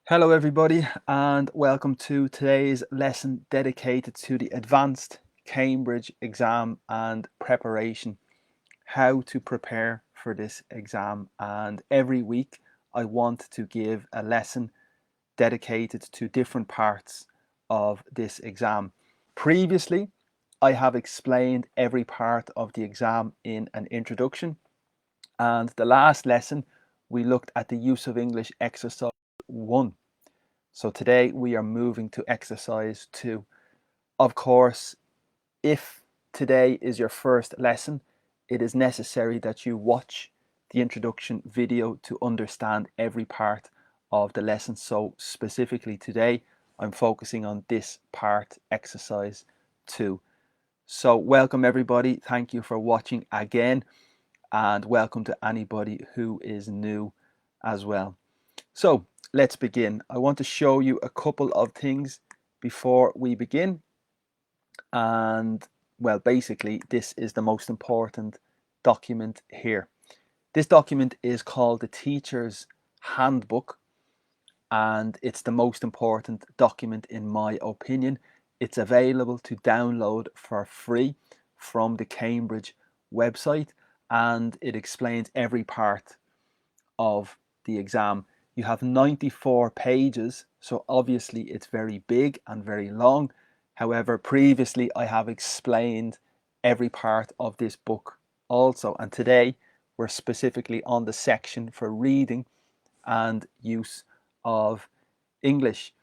Hello everybody and welcome to today's lesson dedicated to the Advanced Cambridge exam and preparation, how to prepare for this exam. And every week I want to give a lesson dedicated to different parts of this exam. Previously I have explained every part of the exam in an introduction, and the last lesson we looked at the use of English exercise 1. So today we are moving to exercise 2. Of course, if today is your first lesson, it is necessary that you watch the introduction video to understand every part of the lesson. So specifically today, I'm focusing on this part, exercise 2. So welcome everybody. Thank you for watching again, and welcome to anybody who is new as well. So let's begin. I want to show you a couple of things before we begin. And well, basically, this is the most important document here. This document is called the Teacher's Handbook, and it's the most important document in my opinion. It's available to download for free from the Cambridge website, and it explains every part of the exam. You have 94 pages, so obviously it's very big and very long. However, previously I have explained every part of this book also, and today we're specifically on the section for reading and use of English.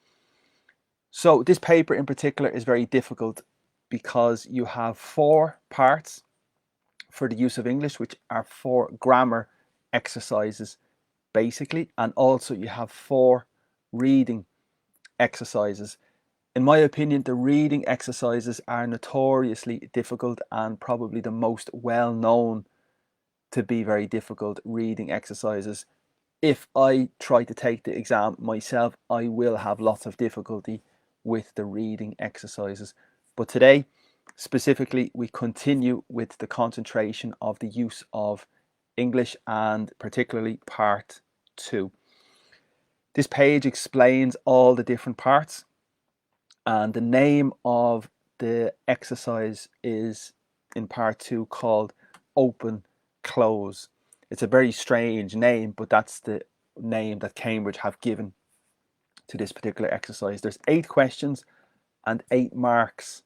So this paper in particular is very difficult because you have 4 parts for the use of English, which are 4 grammar exercises basically, and also you have 4 reading exercises. In my opinion, the reading exercises are notoriously difficult and probably the most well known to be very difficult reading exercises. If I try to take the exam myself, I will have lots of difficulty with the reading exercises. But today, specifically, we continue with the concentration of the use of English, and particularly part 2. This page explains all the different parts, and the name of the exercise is in part 2 called Open Cloze. It's a very strange name, but that's the name that Cambridge have given to this particular exercise. There's 8 questions and 8 marks,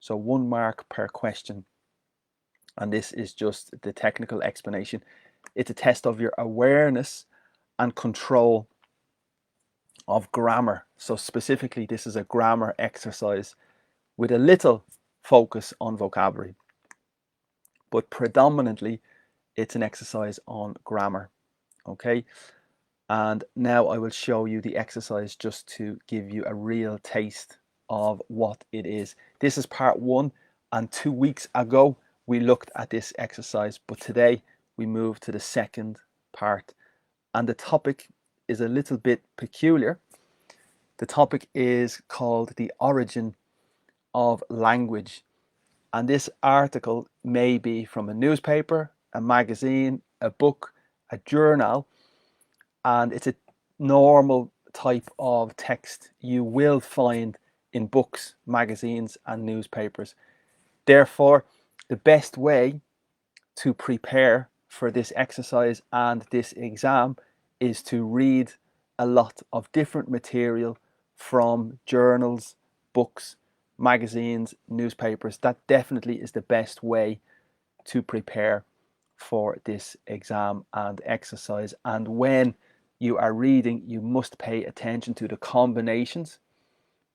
so 1 mark per question. And this is just the technical explanation. It's a test of your awareness and control of grammar. So specifically, this is a grammar exercise with a little focus on vocabulary, but predominantly it's an exercise on grammar. Okay, and now I will show you the exercise just to give you a real taste of what it is. This is part 1, and 2 weeks ago we looked at this exercise, but today we move to the second part, and the topic is a little bit peculiar. The topic is called the origin of language, and this article may be from a newspaper, a magazine, a book, a journal, and it's a normal type of text you will find in books, magazines and newspapers. Therefore, the best way to prepare for this exercise and this exam is to read a lot of different material from journals, books, magazines, newspapers. That definitely is the best way to prepare for this exam and exercise. And when you are reading, you must pay attention to the combinations,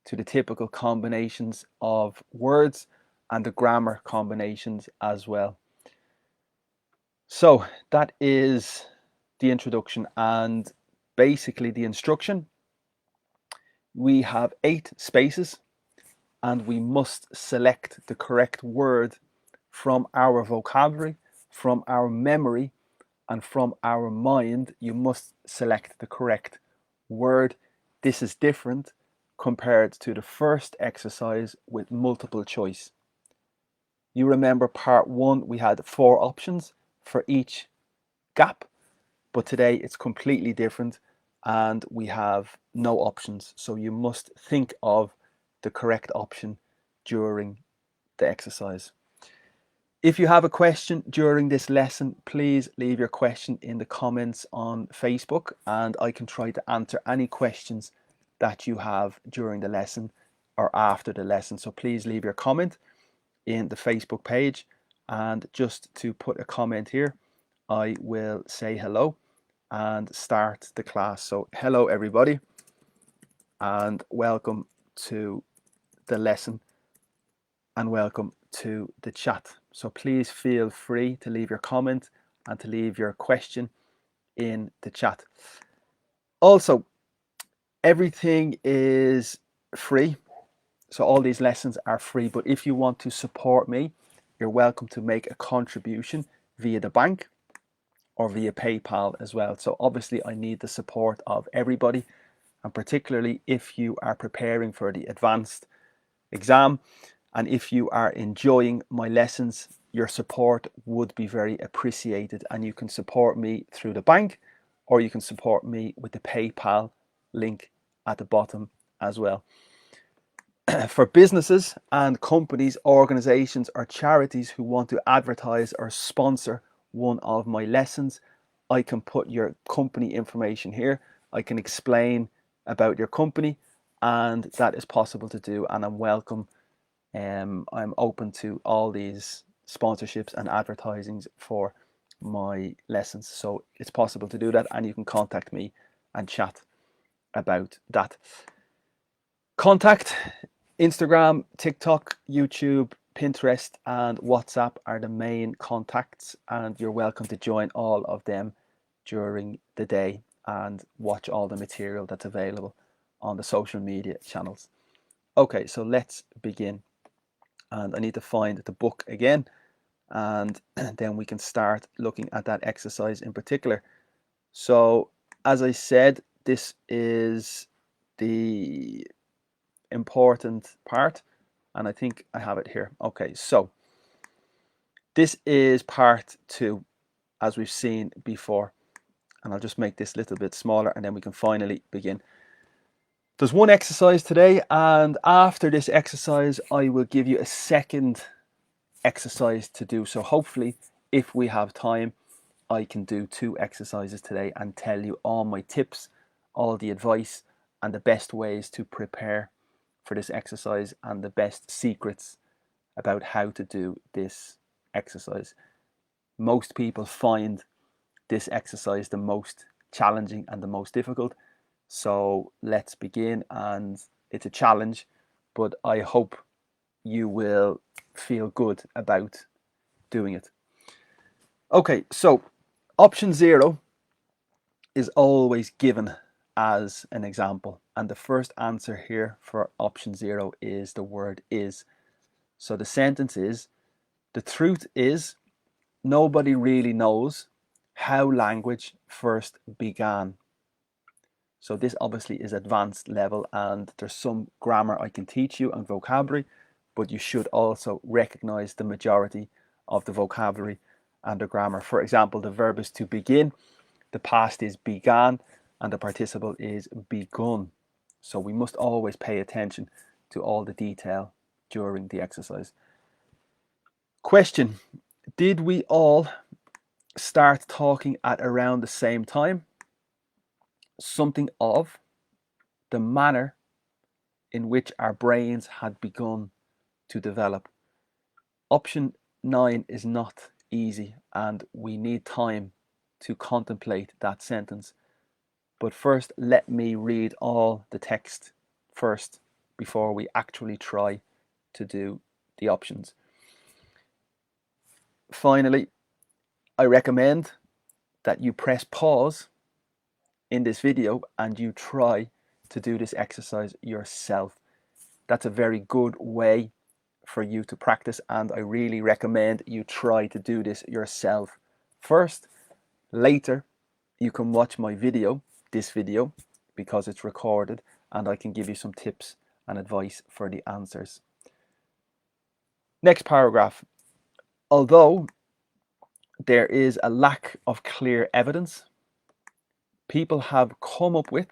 to the typical combinations of words and the grammar combinations as well. So that is the introduction, and basically the instruction. We have 8 spaces and we must select the correct word from our vocabulary, from our memory, and from our mind. You must select the correct word. This is different compared to the first exercise with multiple choice. You remember part 1, we had 4 options for each gap, but today it's completely different, and we have no options. So you must think of the correct option during the exercise. If you have a question during this lesson, please leave your question in the comments on Facebook, and I can try to answer any questions that you have during the lesson or after the lesson. So please leave your comment in the Facebook page. And just to put a comment here, I will say hello and start the class. So hello everybody, and welcome to the lesson, and welcome to the chat. So please feel free to leave your comment and to leave your question in the chat. Also, everything is free. So all these lessons are free, but if you want to support me, you're welcome to make a contribution via the bank or via PayPal as well. So obviously I need the support of everybody, and particularly if you are preparing for the advanced exam and if you are enjoying my lessons, your support would be very appreciated, and you can support me through the bank or you can support me with the PayPal link at the bottom as well. For businesses and companies, organizations or charities who want to advertise or sponsor one of my lessons, I can put your company information here. I can explain about your company, and that is possible to do, and I'm welcome. I'm open to all these sponsorships and advertisings for my lessons. So it's possible to do that, and you can contact me and chat about that. Contact Instagram, TikTok, YouTube, Pinterest, and WhatsApp are the main contacts, and you're welcome to join all of them during the day and watch all the material that's available on the social media channels. Okay, so let's begin. And I need to find the book again, and then we can start looking at that exercise in particular. So as I said, this is the important part, and I think I have it here. Okay, so this is part 2, as we've seen before, and I'll just make this a little bit smaller and then we can finally begin. There's one exercise today, and after this exercise I will give you a second exercise to do. So hopefully, if we have time, I can do 2 exercises today and tell you all my tips, all the advice, and the best ways to prepare for this exercise and the best secrets about how to do this exercise. Most people find this exercise the most challenging and the most difficult. So let's begin, and it's a challenge, but I hope you will feel good about doing it. Okay, so option 0 is always given as an example, and the first answer here for option 0 is the word is. So the sentence is, the truth is, nobody really knows how language first began. So this obviously is advanced level, and there's some grammar I can teach you and vocabulary, but you should also recognize the majority of the vocabulary and the grammar. For example, the verb is to begin, the past is began, and the participle is begun. So we must always pay attention to all the detail during the exercise. Question: did we all start talking at around the same time? Something of the manner in which our brains had begun to develop. Option 9 is not easy, and we need time to contemplate that sentence. But first, let me read all the text first before we actually try to do the options. Finally, I recommend that you press pause in this video and you try to do this exercise yourself. That's a very good way for you to practice, and I really recommend you try to do this yourself first. Later, you can watch my video, this video, because it's recorded, and I can give you some tips and advice for the answers. Next paragraph. Although there is a lack of clear evidence, people have come up with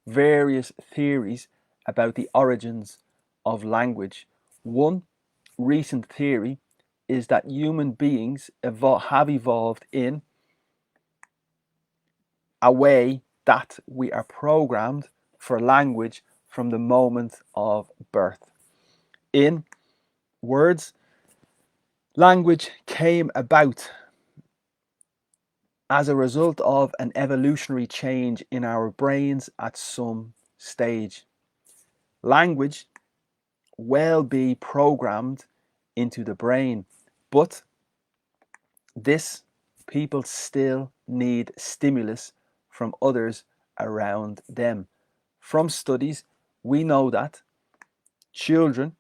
various theories about the origins of language. One recent theory is that human beings have evolved in a way that we are programmed for language from the moment of birth. In words, language came about as a result of an evolutionary change in our brains at some stage. Language will be programmed into the brain, but this people still need stimulus from others around them. From studies, we know that children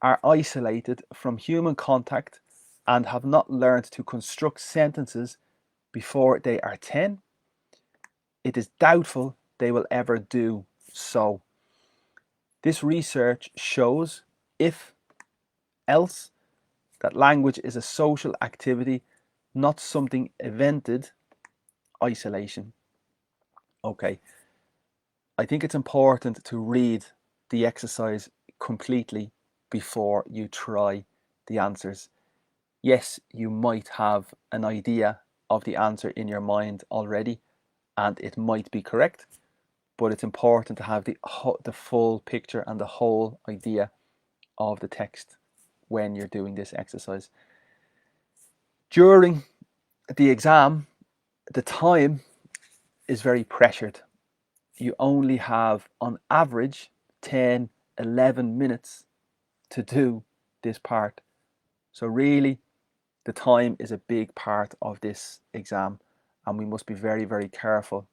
are isolated from human contact and have not learned to construct sentences before they are 10. It is doubtful they will ever do so. This research shows, if else, that language is a social activity, not something invented isolation. Okay, I think it's important to read the exercise completely before you try the answers. Yes, you might have an idea of the answer in your mind already, and it might be correct, but it's important to have the full picture and the whole idea of the text when you're doing this exercise. During the exam, the time is very pressured. You only have, on average, 10, 11 minutes to do this part. So really, the time is a big part of this exam, and we must be very, very careful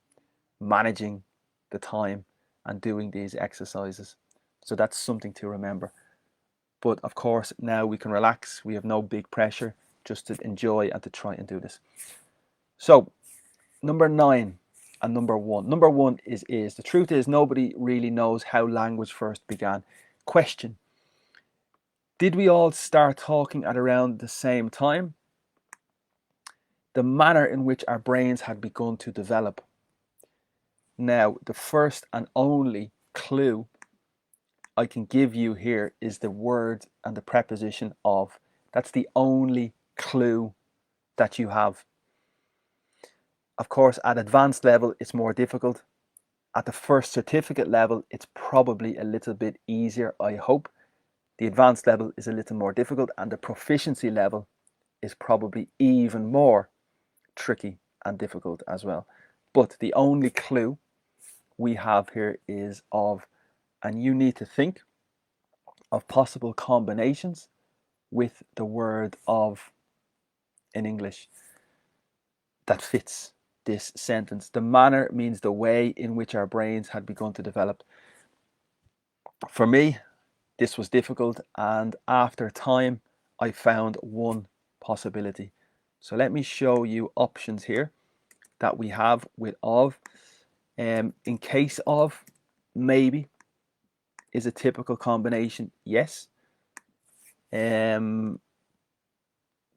managing the time and doing these exercises. So that's something to remember. But of course, now we can relax. We have no big pressure, just to enjoy and to try and do this. So number 9 and number 1. Number 1 is the truth is nobody really knows how language first began. Question: did we all start talking at around the same time? The manner in which our brains had begun to develop. Now, the first and only clue I can give you here is the word and the preposition of. That's the only clue that you have. Of course, at advanced level, it's more difficult. At the first certificate level, it's probably a little bit easier, I hope. The advanced level is a little more difficult, and the proficiency level is probably even more tricky and difficult as well. But the only clue we have here is of, and you need to think of possible combinations with the word of in English that fits this sentence. The manner means the way in which our brains had begun to develop. For me, this was difficult, and after time, I found one possibility. So let me show you options here that we have with of. In case of, maybe is a typical combination, yes.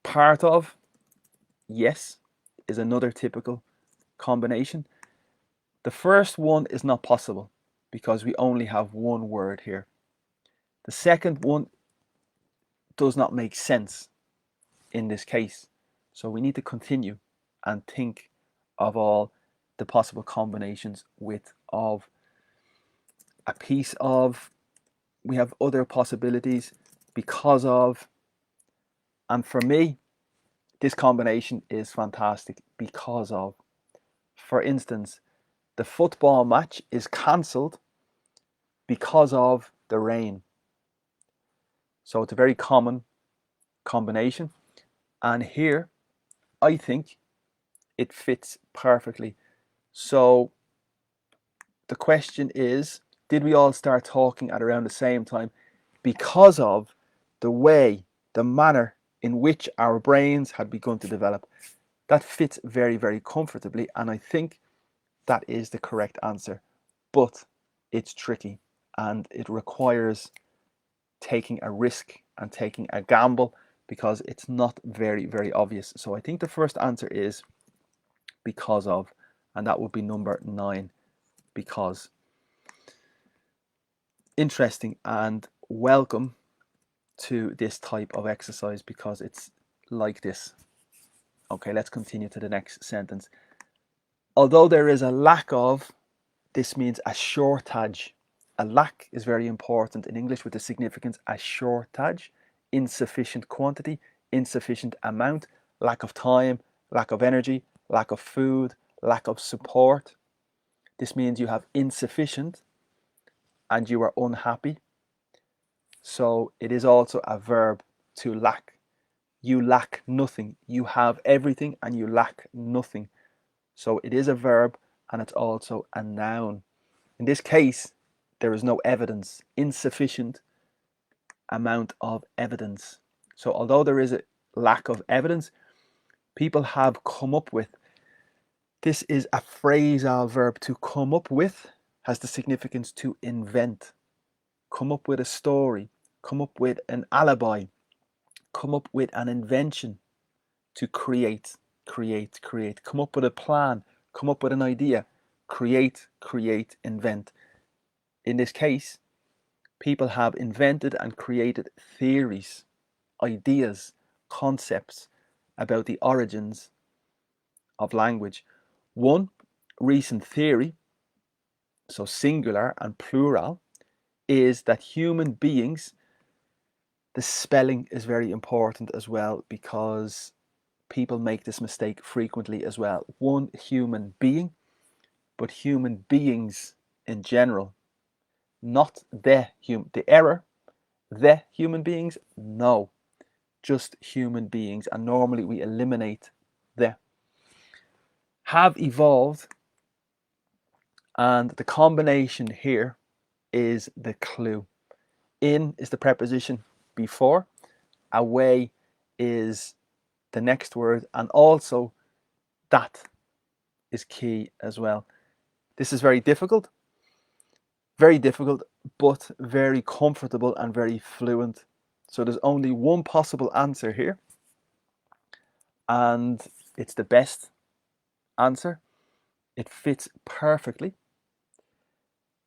Part of, yes, is another typical combination. The first one is not possible because we only have one word here. The second one does not make sense in this case. So we need to continue and think of all the possible combinations with of. A piece of, we have other possibilities, because of, and for me, this combination is fantastic, because of. For instance, the football match is cancelled because of the rain. So it's a very common combination, and here I think it fits perfectly. So the question is, did we all start talking at around the same time because of the way, the manner in which our brains had begun to develop? That fits very, very comfortably, and I think that is the correct answer. But it's tricky, and it requires taking a risk and taking a gamble because it's not very, very obvious. So I think the first answer is because of, and that would be number 9, because. Interesting, and welcome to this type of exercise because it's like this. Okay, let's continue to the next sentence. Although there is a lack of, this means a shortage. A lack is very important in English with the significance a shortage, insufficient quantity, insufficient amount, lack of time, lack of energy, lack of food, lack of support. This means you have insufficient and you are unhappy. So it is also a verb to lack. You lack nothing. You have everything and you lack nothing. So it is a verb and it's also a noun. In this case, there is no evidence. Insufficient amount of evidence. So although there is a lack of evidence, people have come up with. This is a phrasal verb. To come up with has the significance to invent. Come up with a story. Come up with an alibi. Come up with an invention. To create, create, create. Come up with a plan. Come up with an idea. Create, create, invent. In this case, people have invented and created theories, ideas, concepts about the origins of language. One recent theory, so singular and plural, is that human beings, the spelling is very important as well because people make this mistake frequently as well. One human being, but human beings in general, not the error, the human beings, no, just human beings, and normally we eliminate the. Have evolved, and the combination here is the clue. In is the preposition before, away is the next word, and also that is key as well. This is very difficult, but very comfortable and very fluent. So there's only one possible answer here, and it's the best answer. It fits perfectly.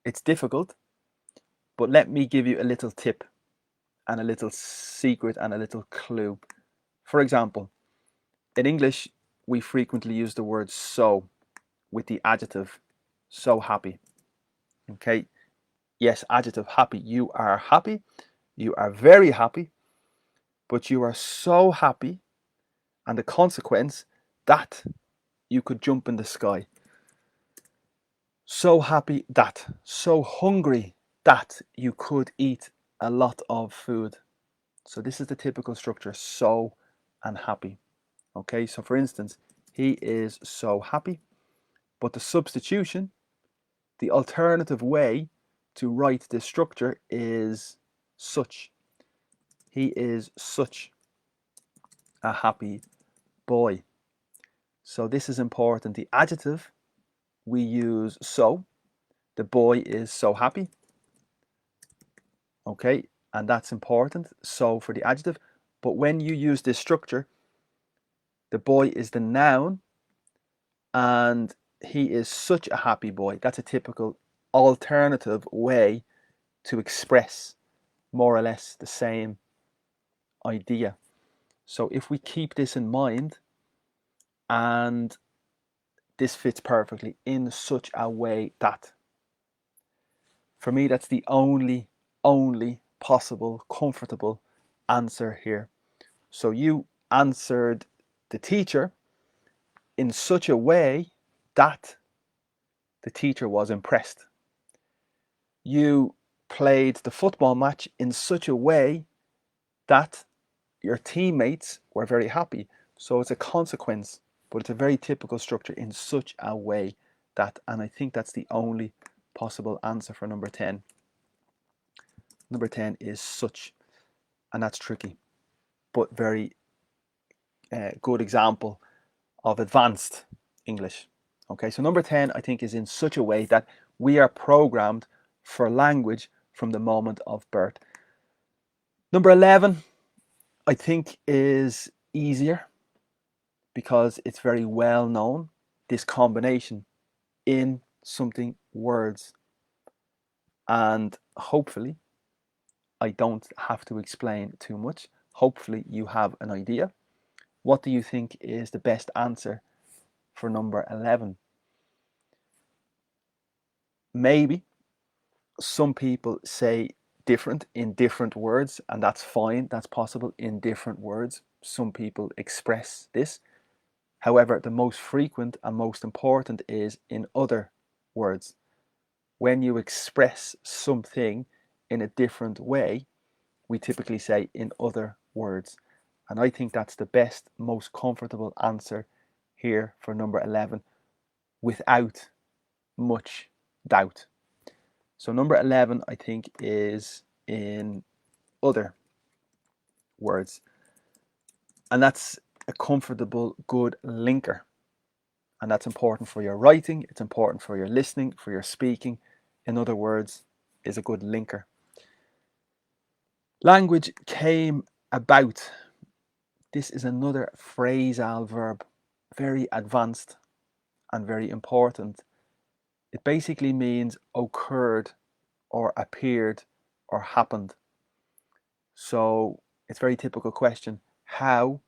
It's difficult, but let me give you a little tip and a little secret and a little clue. For example, in English, we frequently use the word so with the adjective so happy. Okay, yes, adjective happy. You are happy, you are very happy, but you are so happy, and the consequence that you could jump in the sky. So happy that, so hungry that you could eat a lot of food. So this is the typical structure, so and happy. Okay, so for instance, he is so happy, but the substitution, the alternative way to write this structure is such. He is such a happy boy. So this is important. The adjective, we use so. The boy is so happy. Okay, and that's important. So for the adjective. But when you use this structure, the boy is the noun and he is such a happy boy. That's a typical alternative way to express more or less the same idea. So if we keep this in mind, and this fits perfectly, in such a way that, for me, that's the only possible, comfortable answer here. So you answered the teacher in such a way that the teacher was impressed. You played the football match in such a way that your teammates were very happy. So it's a consequence, but it's a very typical structure, in such a way that, and I think that's the only possible answer for number 10. Number 10 is such, and that's tricky, but very good example of advanced English. Okay, so number 10, I think, is in such a way that we are programmed for language from the moment of birth. Number 11, I think, is easier because it's very well known, this combination. in something words. And hopefully I don't have to explain too much. Hopefully you have an idea. What do you think is the best answer for number 11? Maybe some people say different in different words, and that's fine. That's possible in different words. Some people express this. However, the most frequent and most important is in other words. When you express something in a different way, we typically say in other words. And I think that's the best, most comfortable answer here for number 11 without much doubt. So number 11, I think, is in other words. And that's a comfortable, good linker. And that's important for your writing. It's important for your listening, for your speaking. In other words, is a good linker. Language came about. This is another phrasal verb, very advanced and very important. It basically means occurred or appeared or happened. So it's a very typical question. How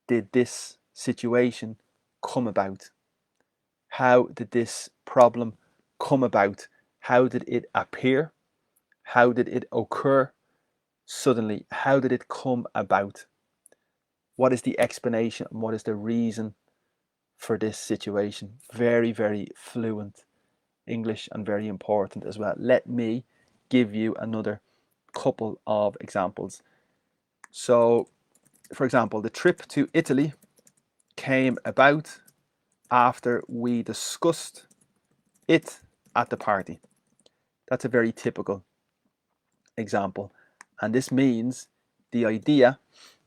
did this situation come about? How did this problem come about? How did it appear? How did it occur suddenly? How did it come about? What is the explanation and what is the reason for this situation? Very, very fluent English and very important as well. Let me give you another couple of examples. So, for example, the trip to Italy came about after we discussed it at the party. That's a very typical example. And this means the idea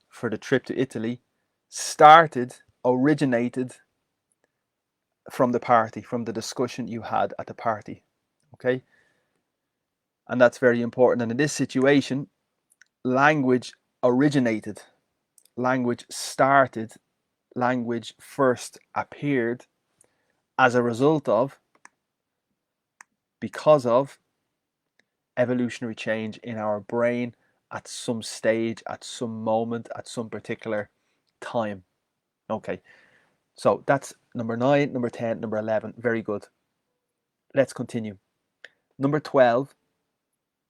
for the trip to Italy originated from the party, from the discussion you had at the party. Okay? And that's very important. And in this situation, language originated, language started, language first appeared as a result of, because of evolutionary change in our brain at some stage, at some moment, at some particular time. Okay, so that's number 9, number 10, number 11. Very good. Let's continue. Number 12,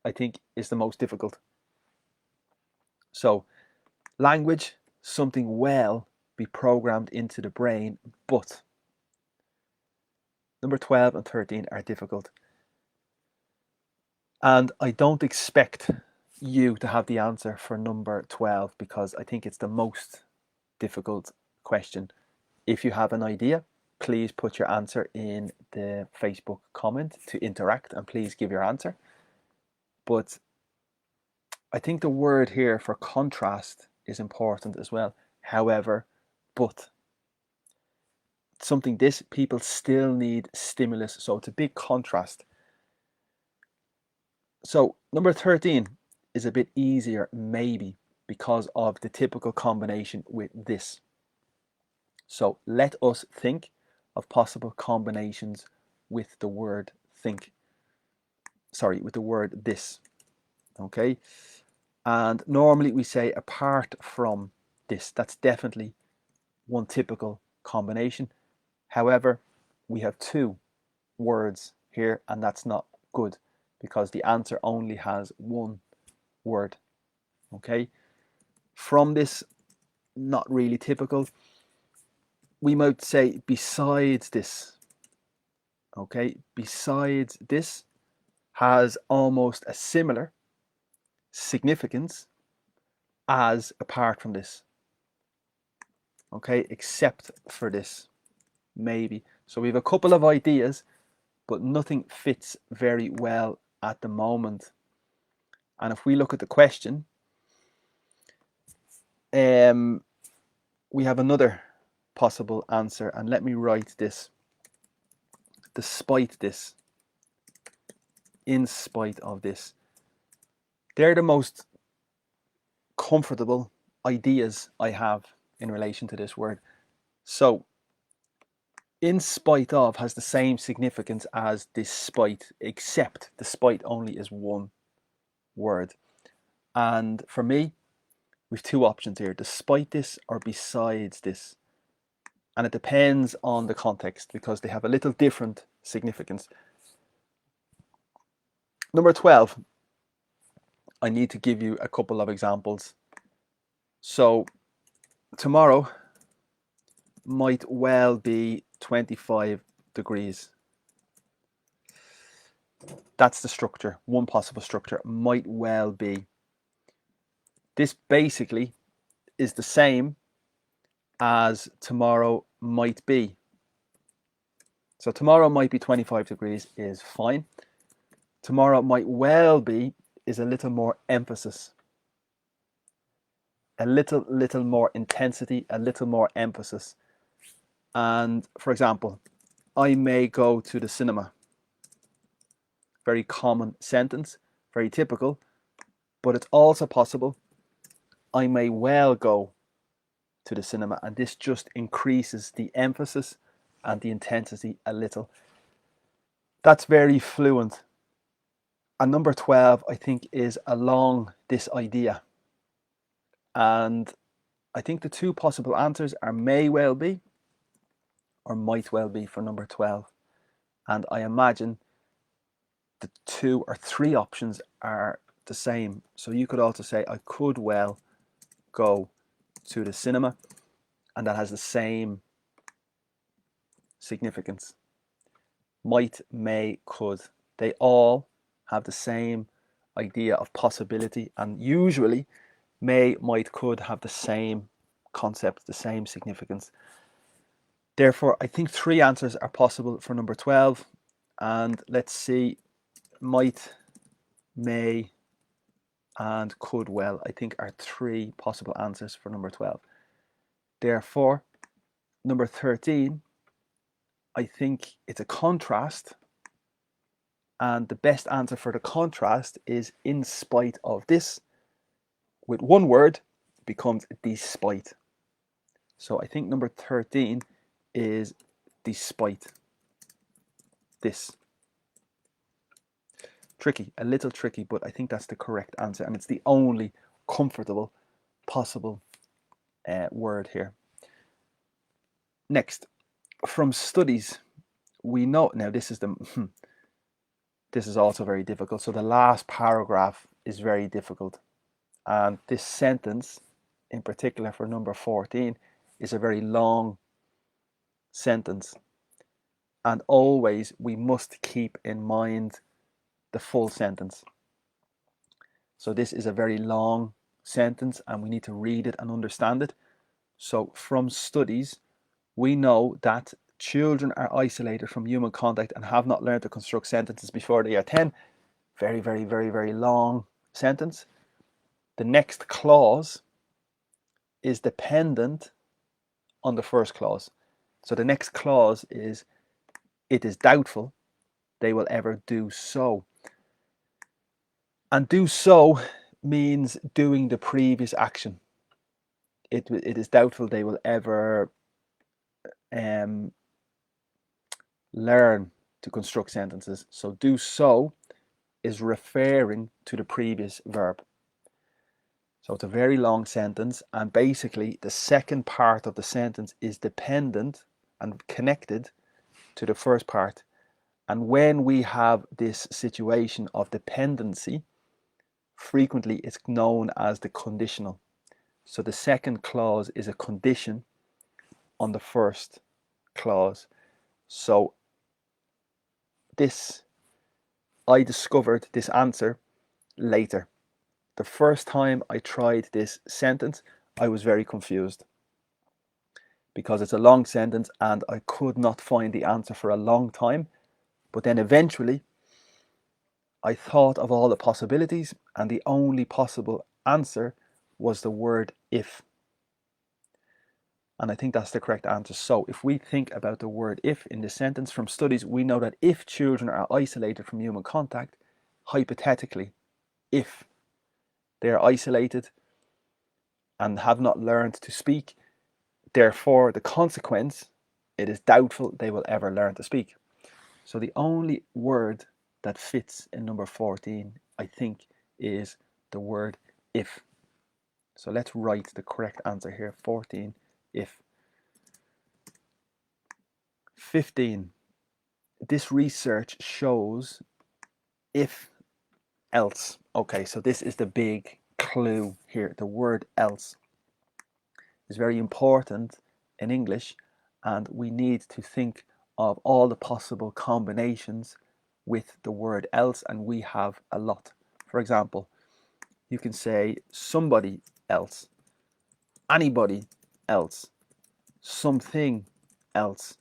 I think, is the most difficult. So, language, something well be programmed into the brain, but number 12 and 13 are difficult. And I don't expect you to have the answer for number 12 because I think it's the most difficult question. If you have an idea, please put your answer in the Facebook comment to interact and please give your answer. But I think the word here for contrast is important as well. However, but something this people still need stimulus, so it's a big contrast. So number 13 is a bit easier maybe because of the typical combination with this. So let us think of possible combinations with the word think. Sorry, with the word this. Okay, and normally we say apart from this. That's definitely one typical combination. However, we have two words here and that's not good because the answer only has one word. Okay, from this, not really typical. We might say besides this. Okay, besides this has almost a similar significance as apart from this. Okay, except for this, maybe. So we have a couple of ideas, but nothing fits very well at the moment. And if we look at the question, we have another possible answer. And let me write this. Despite this, in spite of this. They're the most comfortable ideas I have in relation to this word. So in spite of has the same significance as despite, except despite only is one word. And for me, we've two options here: despite this or besides this. And it depends on the context because they have a little different significance. Number 12, I need to give you a couple of examples. So tomorrow might well be 25 degrees. That's the structure. One possible structure might well be. This basically is the same as tomorrow might be. So tomorrow might be 25 degrees is fine. Tomorrow might well be is a little more emphasis. A little more intensity, a little more emphasis. And for example, I may go to the cinema. Very common sentence, very typical, but it's also possible I may well go to the cinema, and this just increases the emphasis and the intensity a little. That's very fluent. And number 12, I think, is along this idea. And I think the two possible answers are may well be or might well be for number 12. And I imagine the two or three options are the same. So you could also say I could well go to the cinema, and that has the same significance. Might, may, could. They all have the same idea of possibility, and usually may, might, could have the same concept, the same significance. Therefore, I think three answers are possible for number 12. And let's see, might, may, and could well, I think, are three possible answers for number 12. Therefore, number 13, I think it's a contrast. And the best answer for the contrast is in spite of this. With one word, becomes despite. So I think number 13 is despite this. Tricky, a little tricky, but I think that's the correct answer. And it's the only comfortable possible word here. Next, from studies, we know, now this is also very difficult. So the last paragraph is very difficult. And this sentence, in particular for number 14, is a very long sentence. And always we must keep in mind the full sentence. So this is a very long sentence and we need to read it and understand it. So from studies, we know that children are isolated from human contact and have not learned to construct sentences before they are 10. Very, very, very, very long sentence. The next clause is dependent on the first clause. So the next clause is, it is doubtful they will ever do so. And do so means doing the previous action. It is doubtful they will ever learn to construct sentences. So do so is referring to the previous verb. So it's a very long sentence, and basically the second part of the sentence is dependent and connected to the first part. And when we have this situation of dependency, frequently it's known as the conditional. So the second clause is a condition on the first clause. So this, I discovered this answer later. The first time I tried this sentence, I was very confused because it's a long sentence and I could not find the answer for a long time. But then eventually I thought of all the possibilities and the only possible answer was the word if. And I think that's the correct answer. So if we think about the word if in this sentence from studies, we know that if children are isolated from human contact, hypothetically, if they are isolated and have not learned to speak, therefore the consequence it is doubtful they will ever learn to speak. So the only word that fits in number 14, I think, is the word if. So let's write the correct answer here. 14, if. 15, this research shows if else. Okay, so this is the big clue here. The word else is very important in English, and we need to think of all the possible combinations with the word else, and we have a lot. For example, you can say somebody else, anybody else, something else,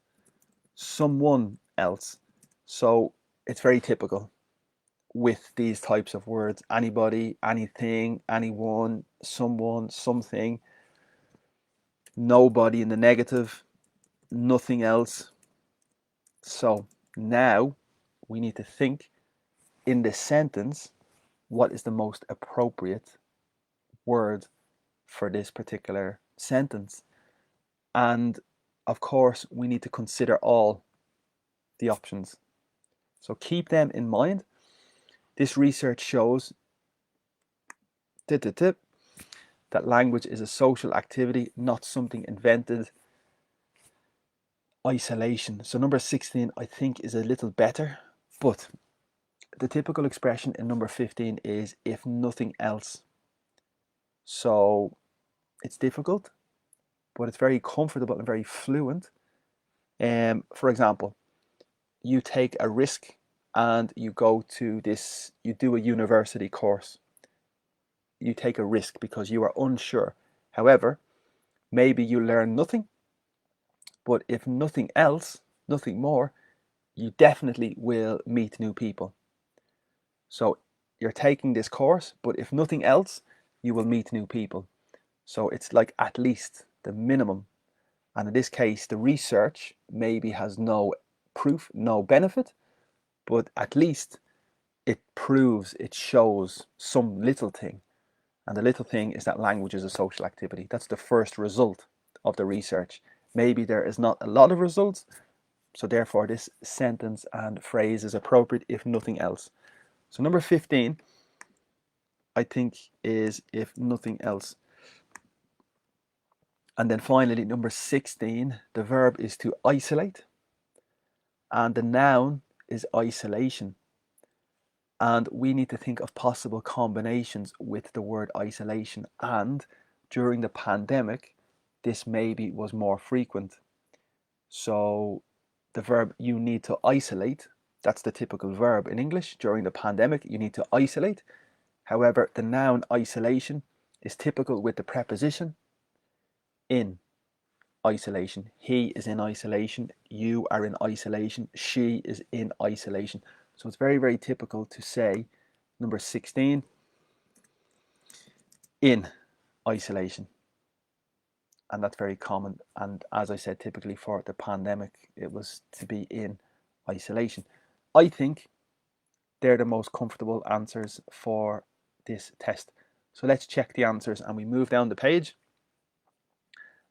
someone else. So it's very typical with these types of words: anybody, anything, anyone, someone, something, nobody in the negative, nothing else. So now we need to think in this sentence, what is the most appropriate word for this particular sentence? And of course, we need to consider all the options. So keep them in mind. This research shows that language is a social activity, not something invented. Isolation. So number 16, I think, is a little better, but the typical expression in number 15 is if nothing else. So it's difficult, but it's very comfortable and very fluent. For example, you take a risk and you go to this, you do a university course. You take a risk because you are unsure. However, maybe you learn nothing, but if nothing else, nothing more, you definitely will meet new people. So you're taking this course, but if nothing else, you will meet new people. So it's like at least the minimum. And in this case, the research maybe has no proof, no benefit, but at least it proves, it shows some little thing. And the little thing is that language is a social activity. That's the first result of the research. Maybe there is not a lot of results, so therefore this sentence and phrase is appropriate if nothing else. So number 15, I think, is if nothing else. And then finally, number 16, the verb is to isolate, and the noun is isolation. And we need to think of possible combinations with the word isolation. And during the pandemic, this maybe was more frequent. So the verb you need to isolate, that's the typical verb in English. During the pandemic, you need to isolate. However, the noun isolation is typical with the preposition in isolation. He is in isolation. You are in isolation. She is in isolation. So it's very, very typical to say number 16, in isolation. And that's very common. And as I said, typically for the pandemic, it was to be in isolation. I think they're the most comfortable answers for this test. So let's check the answers, and we move down the page.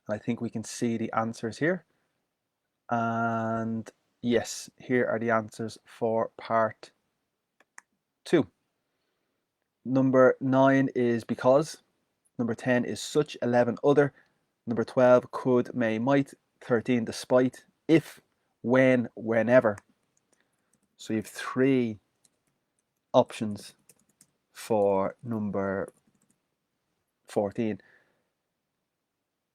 And I think we can see the answers here. And yes, here are the answers for part 2. Number 9 is because. Number 10 is such. 11, other. Number 12, could, may, might. 13, despite. If, when, whenever. So you have 3 options for number 14.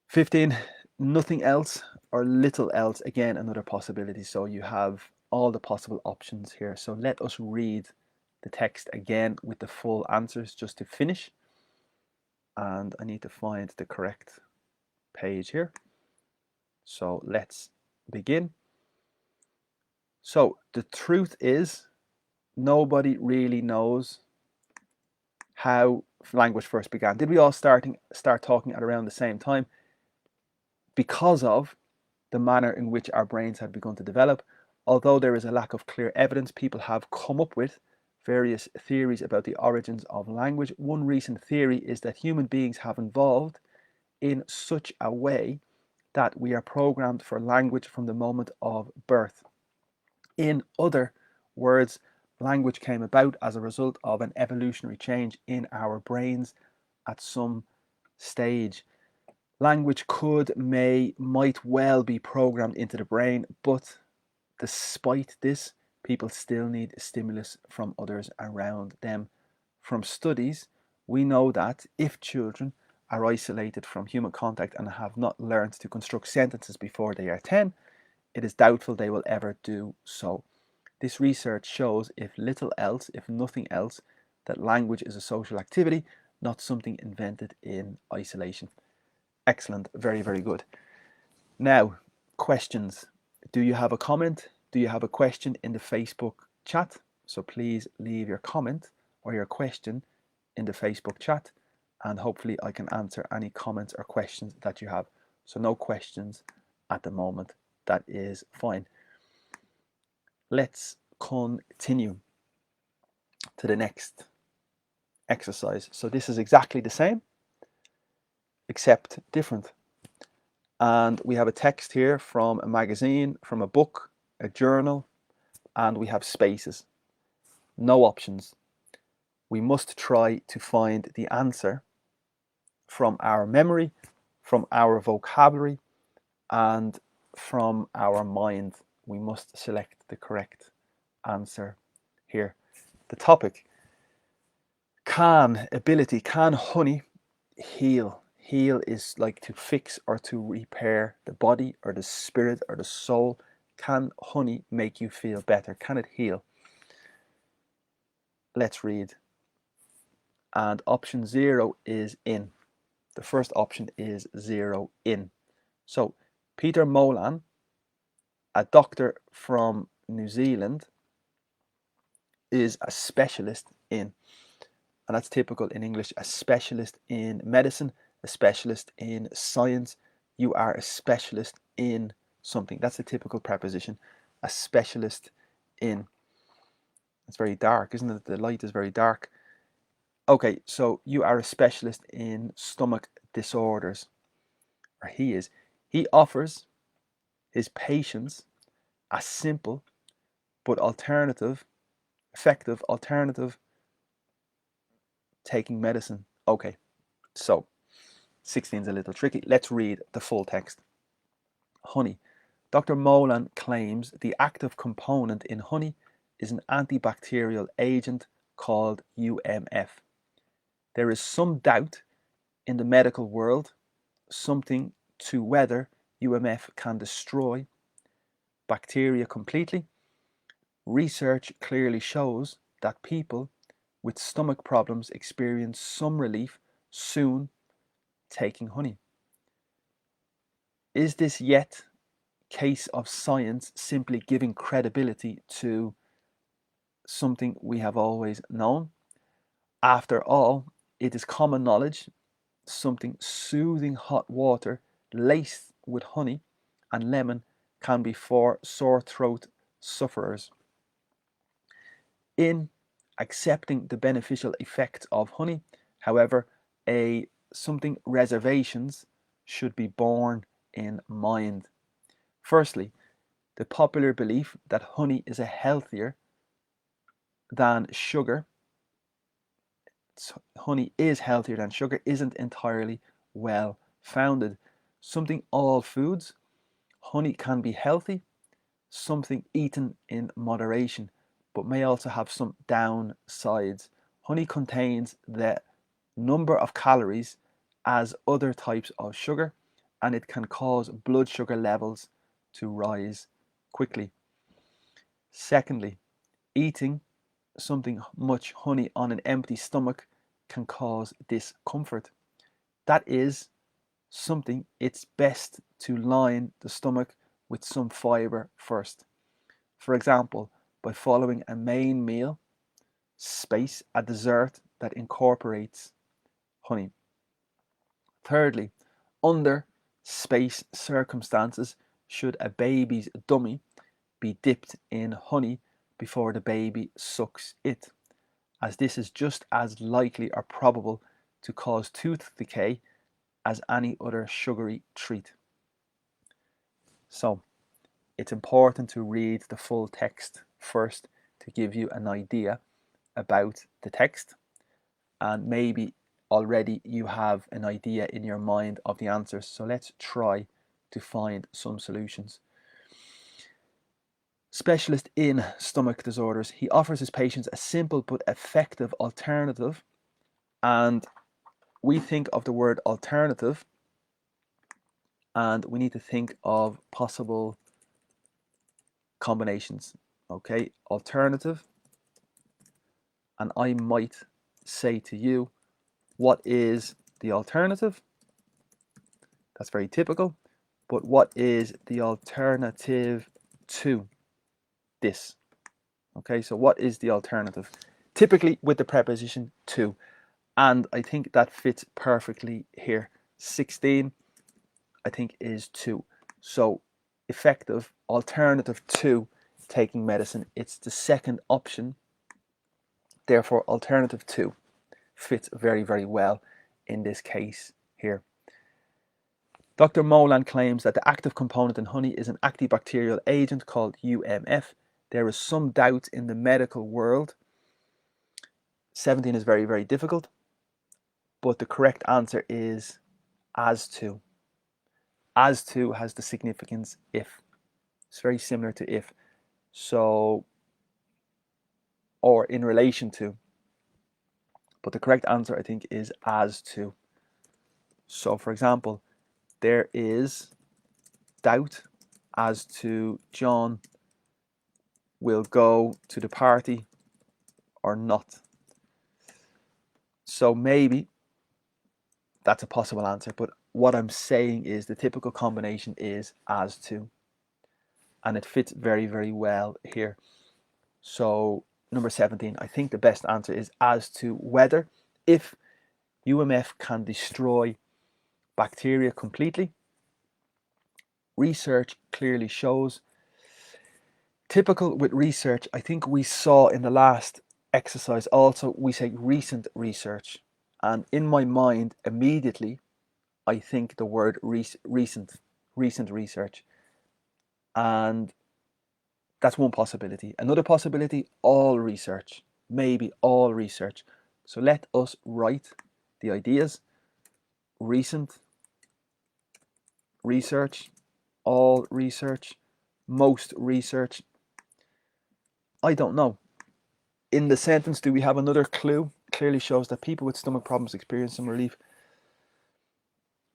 15, nothing else or little else. Again, another possibility. So you have all the possible options here. So let us read the text again with the full answers just to finish. And I need to find the correct page here. So let's begin. So the truth is, nobody really knows how language first began. Did we all start talking at around the same time? Because of the manner in which our brains had begun to develop. Although there is a lack of clear evidence, people have come up with various theories about the origins of language. One recent theory is that human beings have evolved in such a way that we are programmed for language from the moment of birth. In other words, language came about as a result of an evolutionary change in our brains at some stage. Language might well be programmed into the brain, but despite this, people still need stimulus from others around them. From studies, we know that if children are isolated from human contact and have not learned to construct sentences before they are 10, it is doubtful they will ever do so. This research shows, if nothing else, that language is a social activity, not something invented in isolation. Excellent, very, very good. Now, questions. Do you have a comment? Do you have a question in the Facebook chat? So please leave your comment or your question in the Facebook chat, and hopefully I can answer any comments or questions that you have. So no questions at the moment. That is fine. Let's continue to the next exercise. So this is exactly the same, except different. And we have a text here from a magazine, from a book, a journal, and we have spaces. No options. We must try to find the answer from our memory, from our vocabulary, and from our mind. We must select the correct answer here. The topic: can honey heal? Heal is like to fix or to repair the body or the spirit or the soul. Can honey make you feel better? Can it heal? Let's read. And option 0 is in. The first option is 0 in. So Peter Molan, a doctor from New Zealand, is a specialist in, and that's typical in English, a specialist in medicine, a specialist in science. You are a specialist in something. That's a typical preposition, a specialist in. It's very dark, isn't it? The light is very dark. Okay, so you are a specialist in stomach disorders, or he is. He offers his patients a simple but effective alternative taking medicine. Okay, so 16 is a little tricky. Let's read the full text. Honey. Dr. Molan claims the active component in honey is an antibacterial agent called UMF. There is some doubt in the medical world something to whether UMF can destroy bacteria completely. Research clearly shows that people with stomach problems experience some relief soon taking honey. Is this yet case of science simply giving credibility to something we have always known? After all, it is common knowledge something soothing hot water laced with honey and lemon can be for sore throat sufferers. In accepting the beneficial effects of honey, however, something reservations should be borne in mind. Firstly, the popular belief that honey is healthier than sugar, honey is healthier than sugar, isn't entirely well founded. Something all foods, honey can be healthy, something eaten in moderation, but may also have some downsides. Honey contains the number of calories as other types of sugar, and it can cause blood sugar levels to rise quickly. Secondly, eating something much honey on an empty stomach can cause discomfort. That is something it's best to line the stomach with some fiber first. For example, by following a main meal, space a dessert that incorporates honey. Thirdly, under space circumstances, should a baby's dummy be dipped in honey before the baby sucks it, as this is just as likely or probable to cause tooth decay as any other sugary treat. So it's important to read the full text first to give you an idea about the text, and maybe already you have an idea in your mind of the answers. So let's try to find some solutions. Specialist in stomach disorders, he offers his patients a simple but effective alternative. And we think of the word alternative and we need to think of possible combinations. Okay, alternative. And I might say to you, what is the alternative? That's very typical. But what is the alternative to this? Okay, so what is the alternative? Typically with the preposition to. And I think that fits perfectly here. 16, I think, is to. So effective, alternative to taking medicine. It's the second option. Therefore, alternative to fits very, very well in this case here. Dr. Molan claims that the active component in honey is an antibacterial agent called UMF. There is some doubt in the medical world. 17 is very, very difficult, but the correct answer is as to. As to has the significance if. It's very similar to if. So, or in relation to. But the correct answer, I think, is as to. So, for example, there is doubt as to John will go to the party or not. So maybe that's a possible answer, but what I'm saying is the typical combination is as to, and it fits very, very well here. So number 17, I think the best answer is as to whether, if UMF can destroy bacteria completely. Research clearly shows. Typical with research, I think we saw in the last exercise also, we say recent research. And in my mind, immediately, I think the word recent research. And that's one possibility. Another possibility, all research, maybe all research. So let us write the ideas. Recent research, all research, most research. I don't know. In the sentence, do we have another clue? Clearly shows that people with stomach problems experience some relief.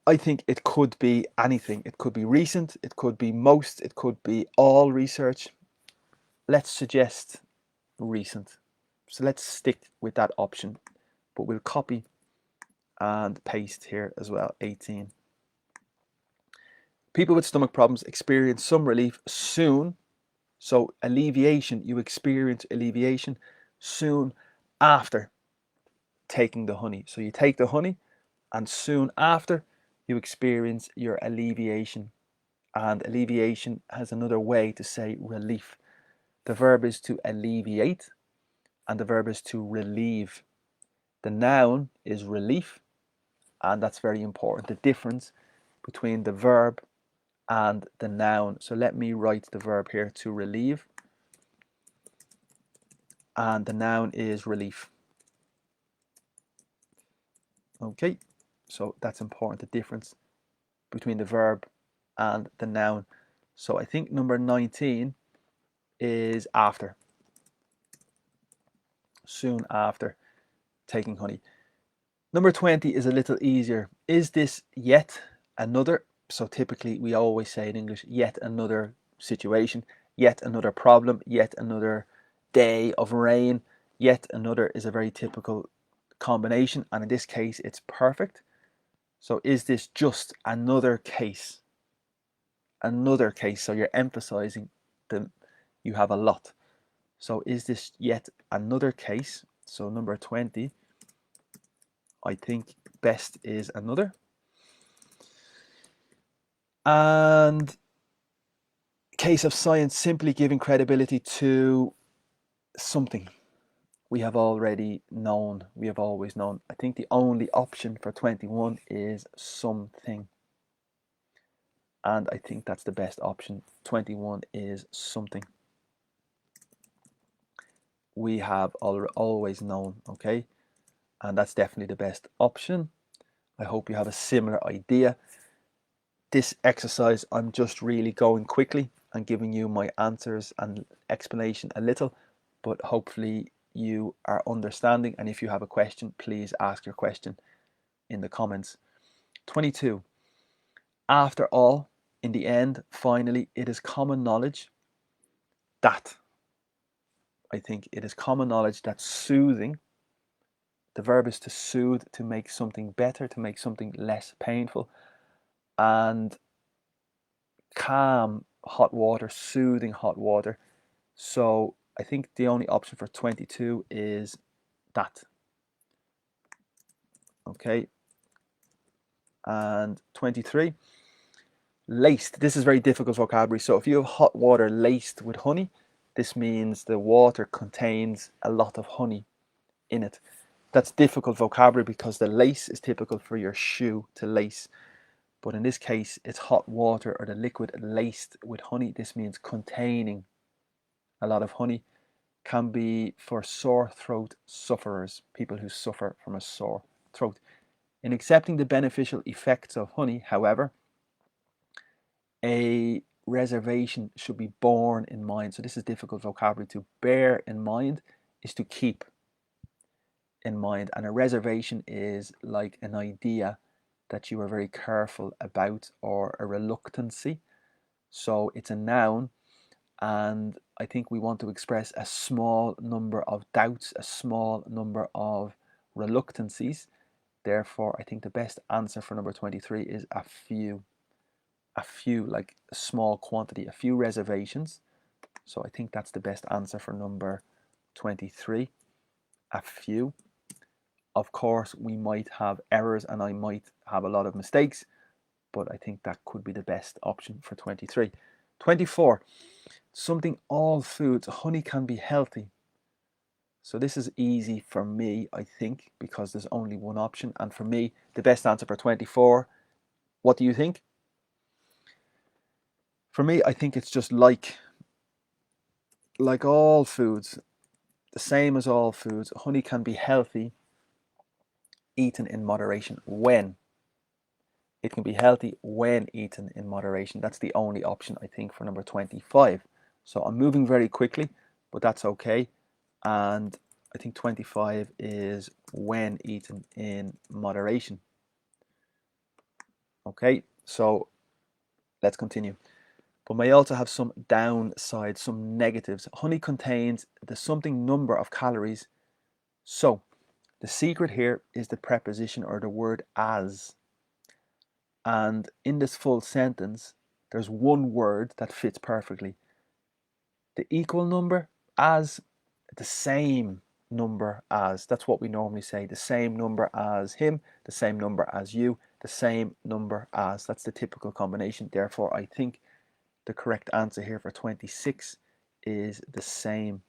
I think it could be anything. It could be recent, it could be most, it could be all research. Let's suggest recent. So let's stick with that option, but we'll copy and paste here as well, 18. People with stomach problems experience some relief soon. So alleviation, you experience alleviation soon after taking the honey. So you take the honey and soon after you experience your alleviation. And alleviation has another way to say relief. The verb is to alleviate and the verb is to relieve. The noun is relief, and that's very important. The difference between the verb and the noun. So let me write the verb here, to relieve, and the noun is relief. Okay, so that's important, the difference between the verb and the noun. So I think number 19 is after. Soon after taking honey. Number 20 is a little easier. Is this yet another? So typically we always say in English, yet another situation, yet another problem, yet another day of rain, yet another is a very typical combination. And in this case, it's perfect. So is this just another case? Another case. So you're emphasizing that you have a lot. So is this yet another case? So number 20, I think best is another. And case of science, simply giving credibility to something we have already known, we have always known. I think the only option for 21 is something. and I think that's the best option. 21 is something we have always known, okay? And that's definitely the best option. I hope you have a similar idea. This exercise, I'm just really going quickly and giving you my answers and explanation a little, but hopefully you are understanding, and if you have a question, please ask your question in the comments. 22. After all, in the end, finally, it is common knowledge that, I think it is common knowledge that soothing, the verb is to soothe, to make something better, to make something less painful, and calm hot water, soothing hot water. So I think the only option for 22 is that. Okay. And 23, laced. This is very difficult vocabulary. So if you have hot water laced with honey, this means the water contains a lot of honey in it. That's difficult vocabulary because the lace is typical for your shoe to lace. But in this case, it's hot water or the liquid laced with honey. This means containing a lot of honey. Can be for sore throat sufferers, people who suffer from a sore throat. In accepting the beneficial effects of honey, however, a reservation should be borne in mind. So this is difficult vocabulary. To bear in mind is to keep in mind, and a reservation is like an idea that you are very careful about, or a reluctancy. So it's a noun, and I think we want to express a small number of doubts, a small number of reluctancies. Therefore, I think the best answer for number 23 is a few. A few, like a small quantity, a few reservations. So I think that's the best answer for number 23, a few. Of course, we might have errors and I might have a lot of mistakes, but I think that could be the best option for 23. 24, something all foods, honey can be healthy. So this is easy for me, I think, because there's only one option. And for me, the best answer for 24, what do you think? For me, I think it's just like all foods, the same as all foods, honey can be healthy, eaten in moderation. When? It can be healthy when eaten in moderation. That's the only option, I think, for number 25. So I'm moving very quickly, but that's okay. And I think 25 is when eaten in moderation. Okay, so let's continue. But may also have some downsides, some negatives. Honey contains the something number of calories. So the secret here is the preposition or the word as. And in this full sentence, there's one word that fits perfectly. The equal number, as, the same number as. That's what we normally say. The same number as him, the same number as you, the same number as. That's the typical combination. Therefore, I think the correct answer here for 26 is the same.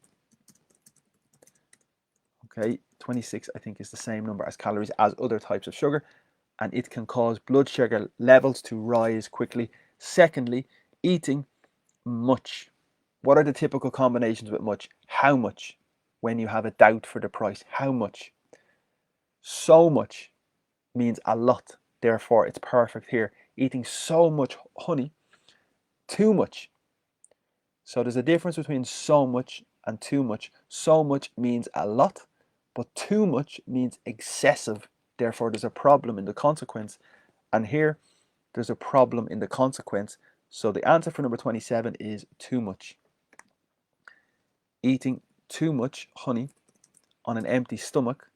Okay, 26 I think is the same number as calories as other types of sugar, and it can cause blood sugar levels to rise quickly. Secondly, eating much. What are the typical combinations with much? How much? When you have a doubt for the price, how much? So much means a lot. Therefore, it's perfect here. Eating so much honey, too much. So there's a difference between so much and too much. So much means a lot, but too much means excessive. Therefore, there's a problem in the consequence. And here, there's a problem in the consequence. So the answer for number 27 is too much. Eating too much honey on an empty stomach,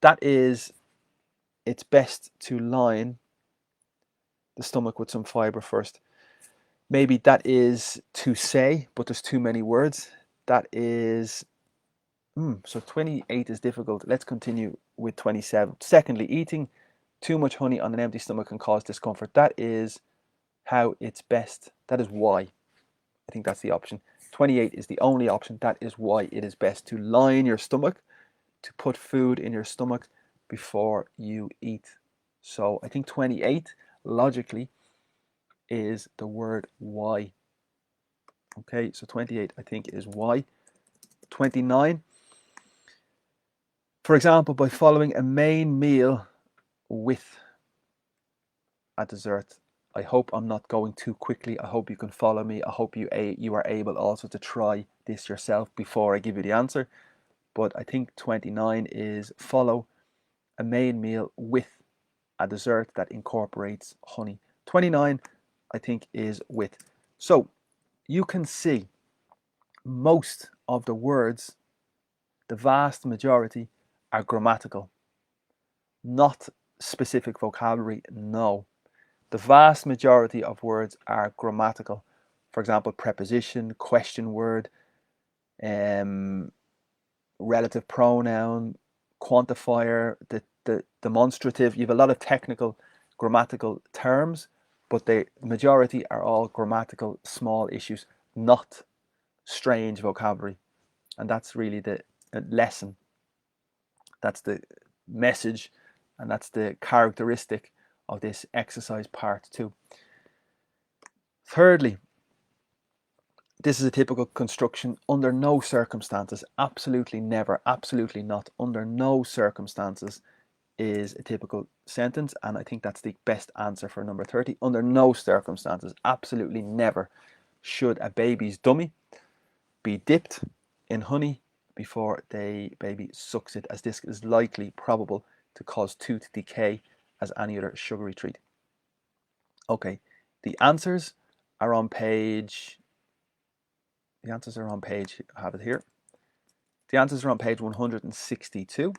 that is, it's best to line the stomach with some fiber first. Maybe that is to say, but there's too many words. That is, so 28 is difficult. Let's continue with 27. Secondly, eating too much honey on an empty stomach can cause discomfort. That is how it's best. That is why. I think that's the option. 28 is the only option. That is why it is best to line your stomach, to put food in your stomach before you eat. So I think 28, logically, is the word why. Okay, so 28 I think is why. 29, for example, by following a main meal with a dessert. I hope I'm not going too quickly. I hope you can follow me. I hope you are able also to try this yourself before I give you the answer. But I think 29 is follow a main meal with a dessert that incorporates honey. 29 I think is with. So you can see most of the words, the vast majority, are grammatical, not specific vocabulary. No, the vast majority of words are grammatical. For example, preposition, question word, um, relative pronoun, quantifier, the demonstrative. You have a lot of technical grammatical terms, but the majority are all grammatical small issues, not strange vocabulary. And that's really the lesson. That's the message, and that's the characteristic of this exercise part 2. Thirdly, this is a typical construction. Under no circumstances, absolutely never, absolutely not, under no circumstances is a typical sentence, and I think that's the best answer for number 30. Under no circumstances, absolutely never, should a baby's dummy be dipped in honey before the baby sucks it, as this is likely probable to cause tooth decay as any other sugary treat. Okay, the answers are on page, I have it here. The answers are on page 162.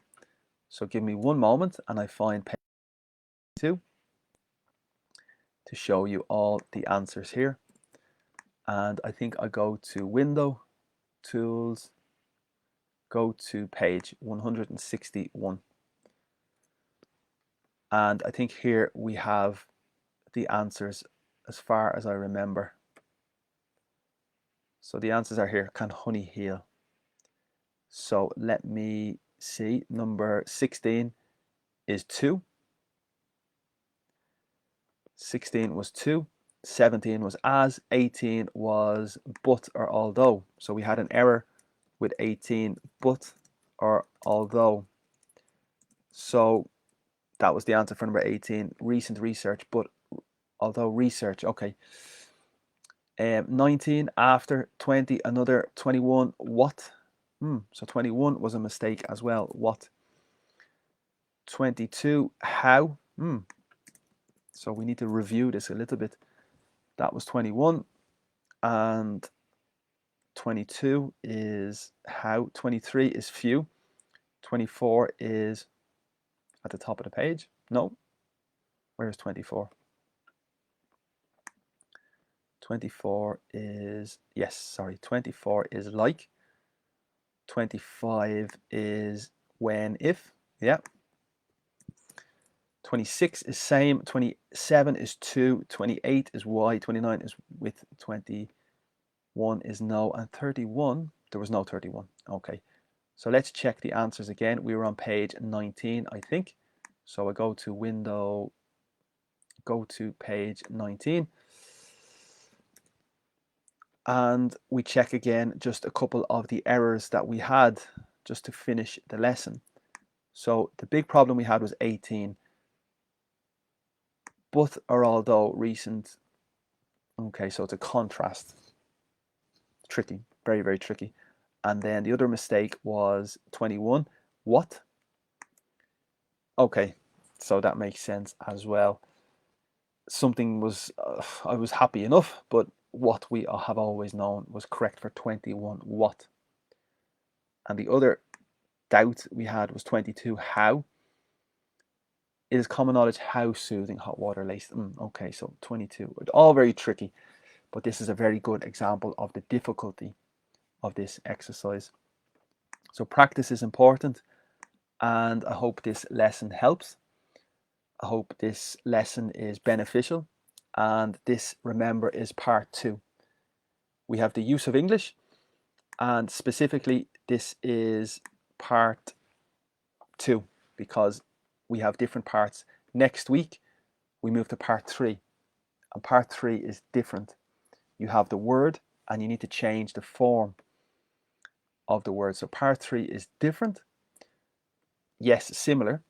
So give me one moment and I find page 2 to show you all the answers here. And I think I go to Window, Tools, go to page 161. And I think here we have the answers as far as I remember. So the answers are here. Can honey heal? So let me see. Number 16 is 2. 16 was 2. 17 was as. 18 was but or although. So we had an error with 18, but or although. So that was the answer for number 18. Recent research, but although research. Okay. 19 after. 20 another. 21 what? So 21 was a mistake as well. What? 22 how? So we need to review this a little bit. That was 21, and 22 is how. 23 is few. 24 is at the top of the page. No, where's 24? 24 is, yes, sorry, 24 is like. 25 is when, if, yeah. 26 is same. 27 is to. 28 is why. 29 is with. 21 is no, and 31, there was no 31. Okay, so let's check the answers again. We were on page 19, I think. So I go to Window, go to page 19, and we check again just a couple of the errors that we had just to finish the lesson. So the big problem we had was 18. But or although recent. Okay, so it's a contrast. Tricky, very, very tricky. And then the other mistake was 21. What? Okay, so that makes sense as well. Something was, I was happy enough, but what we have always known was correct for 21. What? And the other doubt we had was 22. How? It is common knowledge how soothing hot water laced. Okay, so 22. All very tricky, but this is a very good example of the difficulty of this exercise. So practice is important, and I hope this lesson helps. I hope this lesson is beneficial, and this, remember, is part 2. We have the use of English, and specifically this is part 2 because we have different parts. Next week we move to part 3, and part 3 is different. You have the word and you need to change the form of the word. So part 3 is different, yes, similar,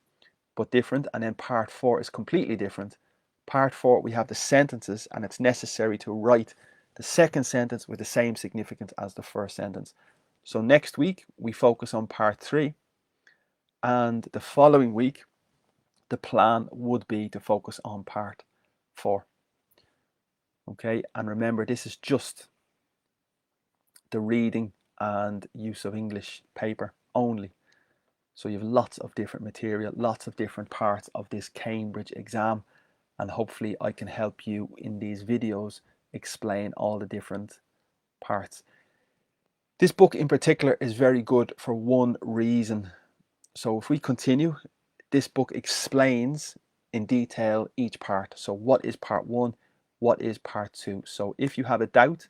but different. And then part 4 is completely different. Part 4, we have the sentences, and it's necessary to write the second sentence with the same significance as the first sentence. So next week we focus on part 3, and the following week the plan would be to focus on part 4. Okay, and remember, this is just the reading and use of English paper only. So you have lots of different material, lots of different parts of this Cambridge exam, and hopefully I can help you in these videos explain all the different parts. This book in particular is very good for one reason. So if we continue, this book explains in detail each part. So what is part 1? What is part 2? So if you have a doubt,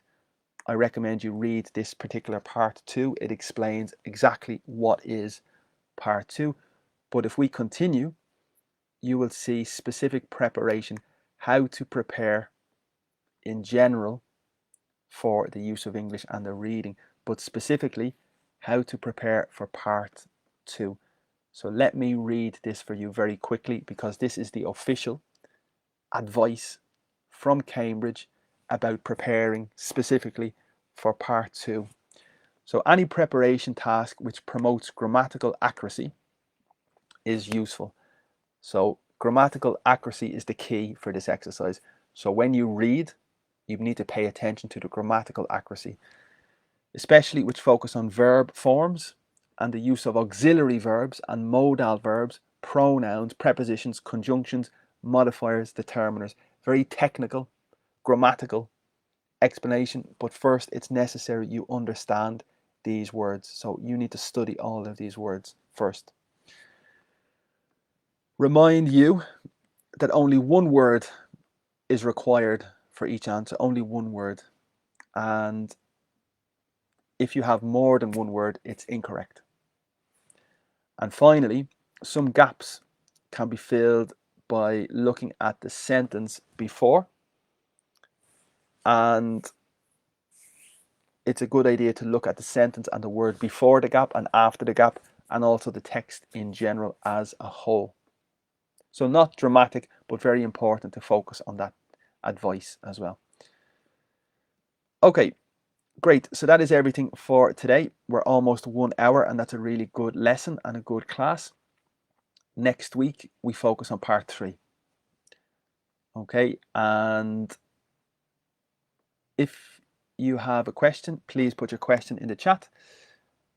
I recommend you read this particular part 2. It explains exactly what is part 2. But if we continue, you will see specific preparation, how to prepare in general for the use of English and the reading, but specifically how to prepare for part 2. So let me read this for you very quickly, because this is the official advice from Cambridge about preparing specifically for part 2. So any preparation task which promotes grammatical accuracy is useful. So grammatical accuracy is the key for this exercise. So when you read, you need to pay attention to the grammatical accuracy, especially which focus on verb forms and the use of auxiliary verbs and modal verbs, pronouns, prepositions, conjunctions, modifiers, determiners. Very technical, grammatical explanation, but first it's necessary you understand these words. So you need to study all of these words first. Remind you that only one word is required for each answer, only one word. And if you have more than one word, it's incorrect. And finally, some gaps can be filled by looking at the sentence before, and it's a good idea to look at the sentence and the word before the gap and after the gap, and also the text in general as a whole. So not dramatic, but very important to focus on that advice as well. Okay, great. So that is everything for today. We're almost 1 hour, and that's a really good lesson and a good class. Next week, we focus on part 3. Okay, and if you have a question, please put your question in the chat.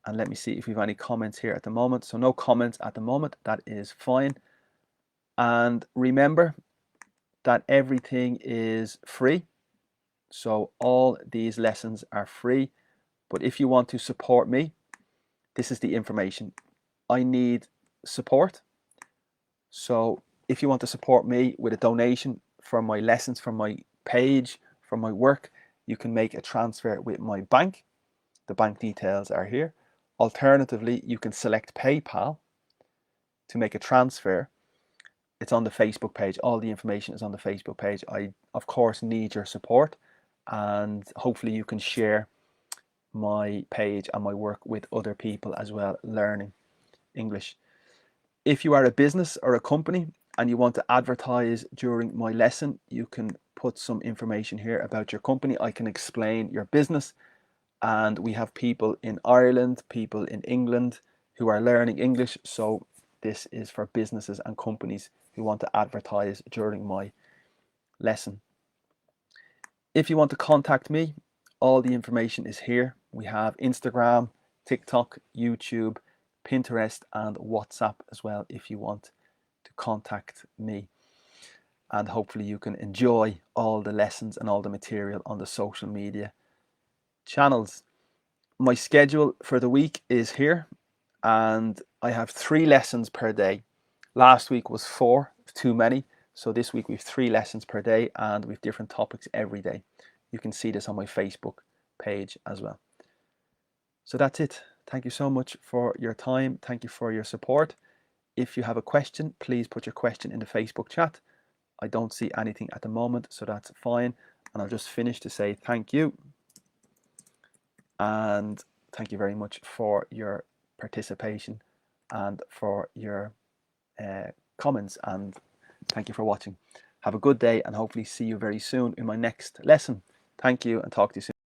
And let me see if we have any comments here at the moment. So no comments at the moment, that is fine. And remember that everything is free. So all these lessons are free. But if you want to support me, this is the information. I need support. So if you want to support me with a donation for my lessons, from my page, from my work, you can make a transfer with my bank. The bank details are here. Alternatively, you can select PayPal to make a transfer. It's on the Facebook page. All the information is on the Facebook page. I, of course, need your support, and hopefully you can share my page and my work with other people as well, learning English. If you are a business or a company and you want to advertise during my lesson, you can put some information here about your company. I can explain your business, and we have people in Ireland, people in England who are learning English. So this is for businesses and companies who want to advertise during my lesson. If you want to contact me, all the information is here. We have Instagram, TikTok, YouTube, Pinterest, and WhatsApp as well if you want to contact me. And hopefully you can enjoy all the lessons and all the material on the social media channels. My schedule for the week is here, and I have 3 lessons per day. Last week was 4, too many. So this week we have 3 lessons per day, and we have different topics every day. You can see this on my Facebook page as well. So that's it. Thank you so much for your time. Thank you for your support. If you have a question, please put your question in the Facebook chat. I don't see anything at the moment, so that's fine. And I'll just finish to say thank you. And thank you very much for your participation and for your comments, and thank you for watching. Have a good day, and hopefully see you very soon in my next lesson. Thank you, and talk to you soon.